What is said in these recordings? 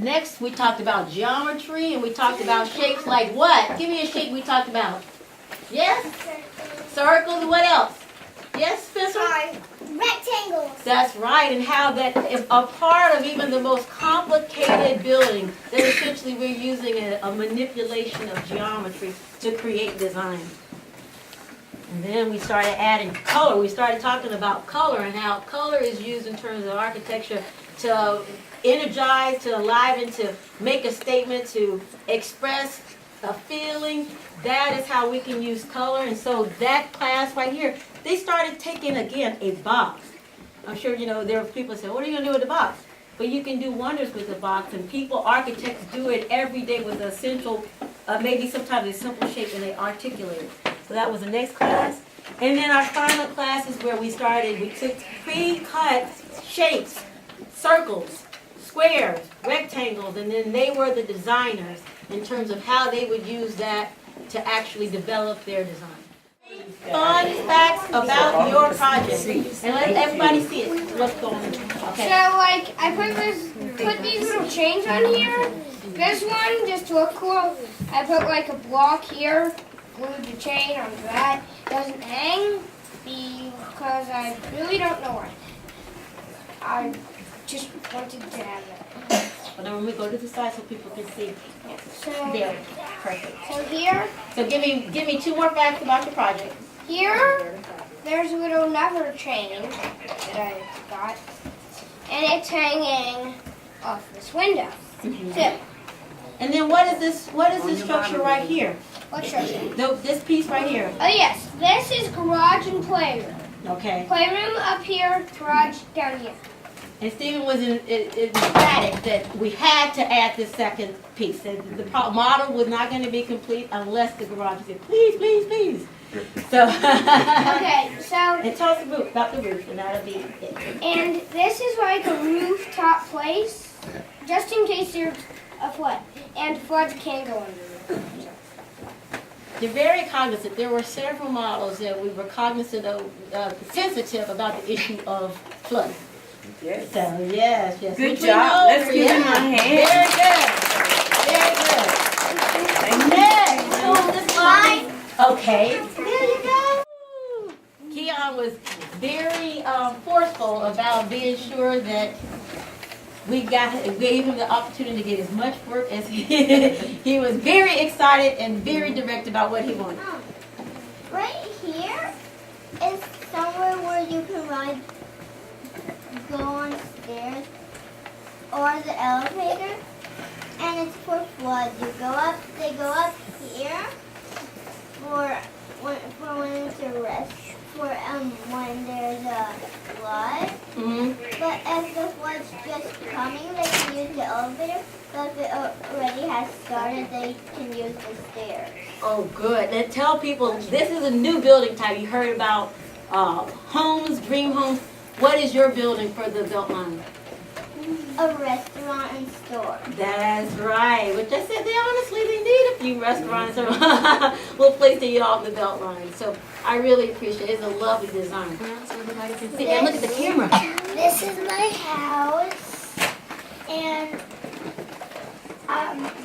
Next, we talked about geometry, and we talked about shapes like what? Give me a shape we talked about. Yes? Circles. What else? Yes, Spencer? Rectangles. That's right, and how that is a part of even the most complicated building, that essentially we're using a manipulation of geometry to create design. And then we started adding color. We started talking about color and how color is used in terms of architecture to energize, to enliven, to make a statement, to express a feeling. That is how we can use color. And so that class right here, they started taking, again, a box. I'm sure, you know, there are people that say, what are you going to do with the box? But you can do wonders with the box. And people, architects, do it every day with a central, maybe sometimes a simple shape, and they articulate it. So that was the next class. And then our final class is where we started. We took pre-cut shapes, circles, squares, rectangles, and then they were the designers in terms of how they would use that to actually develop their design. Fun facts about your project. And let everybody see it. What's going on. Okay. So, like, I put these little chains on here. This one, just to look cool, I put like a block here, glued the chain onto that. It doesn't hang because I really don't know why. I just wanted to have it. But then when we go to the side so people can see. Yeah. So There. Perfect. So here. So give me 2 more facts about your project. Here, there's a little lever chain that I got, and it's hanging off this window. Too. And then what is this structure right here? What structure? This piece right here. Oh yes, this is garage and playroom. Okay. Playroom up here, garage down here. And Stephen was emphatic that we had to add this second piece. That the model was not going to be complete unless the garage said, please, please, please. So. Okay, so. And tell us about the roof, and that'll be it. And this is like a rooftop place, just in case there's a flood. And floods can go under the roof. You're very cognizant. There were several models that we were cognizant of, sensitive about the issue of flooding. Yes. So, yes. Good Which job. Let's give him a hand. Very good. Very good. Next, on this line. Okay. There you go. Keon was very forceful about being sure that we gave him the opportunity to get as much work as he was very excited and very direct about what he wanted. Right here is somewhere where you can go on stairs or the elevator, and it's for flood. They go up here for when it's a rest, for when there's a flood. But if the flood's just coming, they can use the elevator. But if it already has started, they can use the stairs. Oh, good. And tell people, this is a new building type. You heard about homes, dream homes. What is your building for the Beltline? A restaurant and store. That's right. Which I said, they need a few restaurants or a little place to eat off the Beltline. So I really appreciate it. It's a lovely design. So everybody can see. And look at the camera. This is my house, and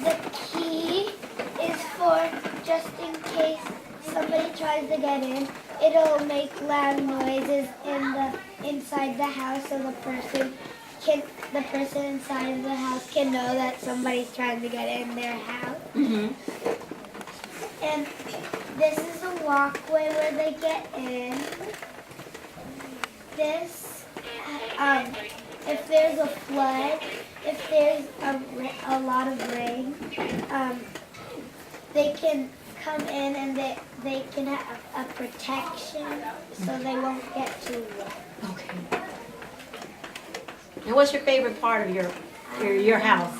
the key is for just in case somebody tries to get in. It'll make loud noises inside the house, so the person inside of the house can know that somebody's trying to get in their house. And this is a walkway where they get in. This, if there's a flood, if there's a lot of rain, they can come in and they can have a protection so they won't get too wet. Okay. And what's your favorite part of your house?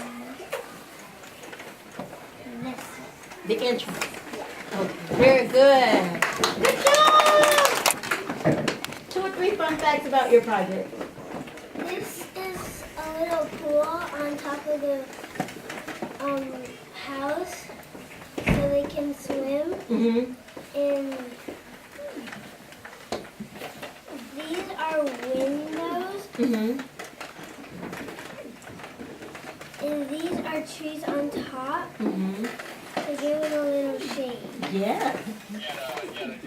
This. The entrance. Okay. Very good. Good job. 2 or 3 fun facts about your project. This is a little pool on top of the house so they can swim. And these are windows. And And these are trees on top Mm-hmm. to give it a little shade. Yeah.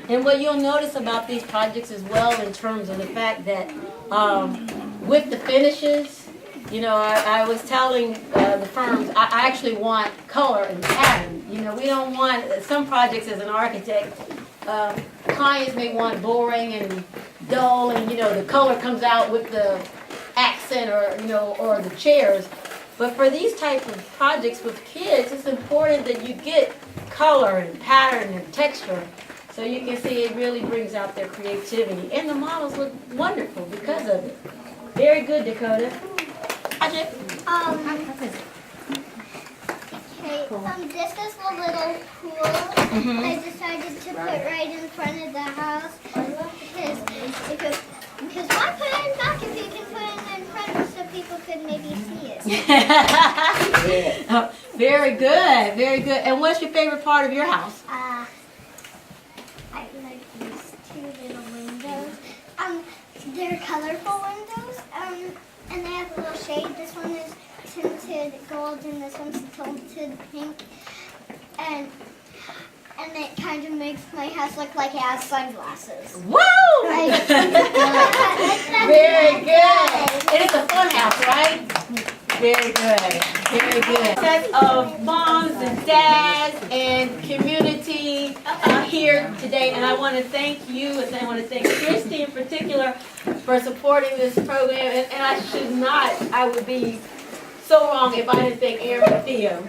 And what you'll notice about these projects as well in terms of the fact that with the finishes, you know, I was telling the firms, I actually want color and pattern. You know, we don't want, some projects as an architect, clients may want boring and dull and, you know, the color comes out with the accent or, you know, or the chairs. But for these type of projects with kids, it's important that you get color and pattern and texture. So you can see it really brings out their creativity. And the models look wonderful because of it. Very good, Dakota. Okay, this is a little pool I decided to put right in front of the house because why put it in back if you can put it in front so people could maybe see it? Very good, very good. And what's your favorite part of your house? I like these two little windows. They're colorful windows. And they have a little shade. This one is tinted gold and this one's tinted pink. And it kind of makes my house look like it has sunglasses. Woo! Very good. And it's a fun house, right? Very good. Very good. Set of moms and dads and community here today, and I want to thank you, and I want to thank Christy in particular for supporting this program. And I should not, I would be so wrong if I didn't thank Erin and Theo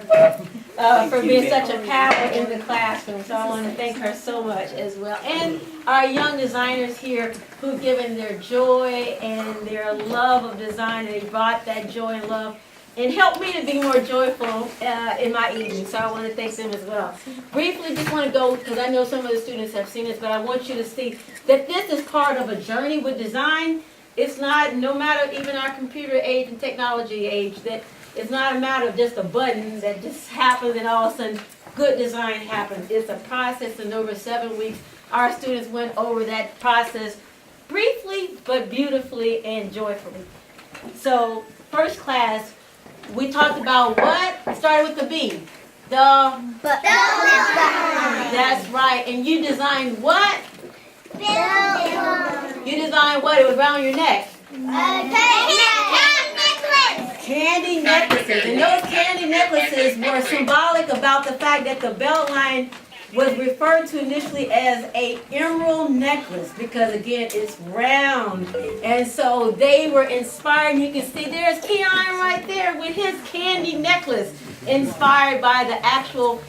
for being such a power in the classroom. So I want to thank her so much as well. And our young designers here who've given their joy and their love of design, and they brought that joy and love and helped me to be more joyful in my evening. So I want to thank them as well. Briefly, just want to go, because I know some of the students have seen this, but I want you to see that this is part of a journey with design. It's not, no matter even our computer age and technology age, that it's not a matter of just a button that just happens and all of a sudden good design happens. It's a process, and over 7 weeks, our students went over that process briefly, but beautifully and joyfully. So, first class, we talked about what? We started with the B. The That's right. And you designed what? You designed what? It was around your neck. Candy necklaces. And those candy necklaces were symbolic about the fact that the belt line was referred to initially as a emerald necklace because, again, it's round. And so they were inspired. You can see there's Keon right there with his candy necklace, inspired by the actual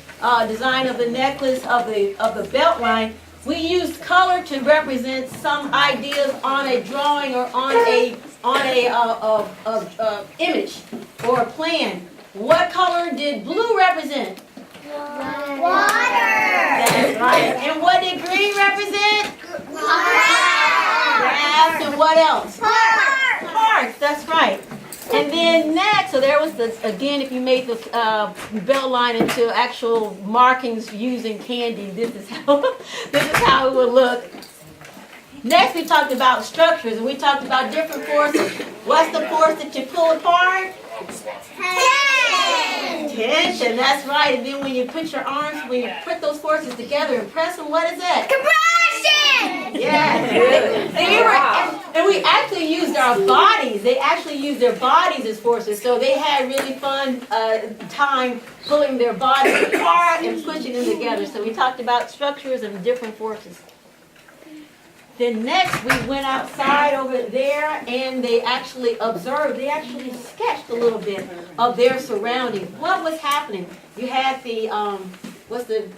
design of the necklace of the belt line. We used color to represent some ideas on a drawing or on a image or a plan. What color did blue represent? Water. That's right. And what did green represent? Grass. And what else? Parks. That's right. And then next, so there was the, again, if you made the belt line into actual markings using candy, this is how it would look. Next, we talked about structures, and we talked about different forces. What's the force that you pull apart? Tension, that's right. And then when you put your arms, when you put those forces together and press them, what is that? Compression! Yeah. And we actually used our bodies. They actually used their bodies as forces. So they had really fun time pulling their bodies apart and pushing them together. So we talked about structures and different forces. Then next we went outside over there and they actually observed, they actually sketched a little bit of their surroundings. What was happening? You had the, blender,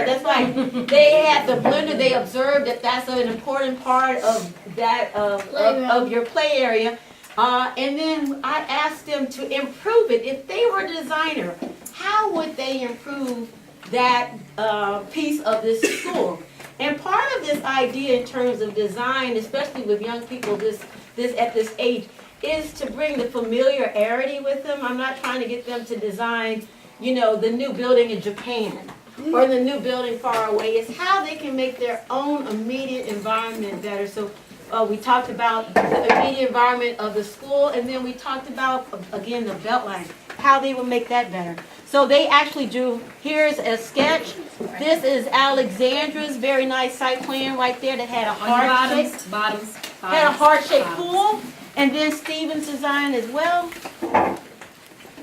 that's right. They had the blender, they observed that that's an important part of that, of your play area. And then I asked them to improve it. If they were a designer, how would they improve that piece of this school? And part of this idea in terms of design, especially with young people at this age, is to bring the familiarity with them. I'm not trying to get them to design, you know, the new building in Japan or the new building far away. It's how they can make their own immediate environment better. So We talked about the immediate environment of the school, and then we talked about, again, the Beltline, how they would make that better. So they actually drew, here's a sketch. This is Alexandra's very nice site plan right there that had a heart-shaped pool, and then Stephen's design as well.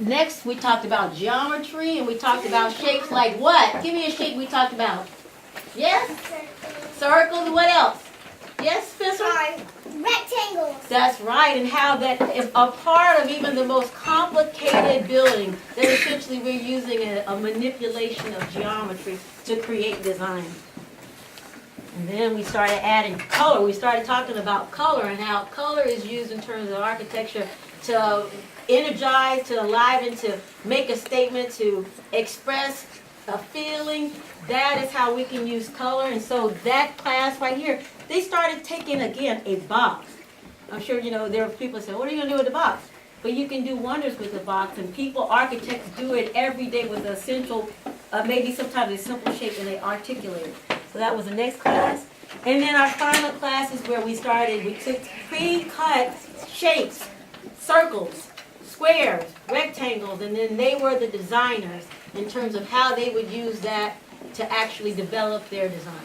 Next, we talked about geometry, and we talked about shapes like what? Give me a shape we talked about. Yes? Circles, what else? Yes, Spencer? Rectangles. That's right, and how that is a part of even the most complicated building, that essentially we're using a manipulation of geometry to create design. And then we started adding color. We started talking about color and how color is used in terms of architecture to energize, to enliven, to make a statement, to express a feeling. That is how we can use color. And so that class right here, they started taking, again, a box. I'm sure, there are people that say, what are you going to do with the box? But you can do wonders with the box, and people, architects, do it every day with a central, maybe sometimes a simple shape, and they articulate it. So that was the next class. And then our final class is where we took pre-cut shapes, circles, squares, rectangles, and then they were the designers in terms of how they would use that to actually develop their design.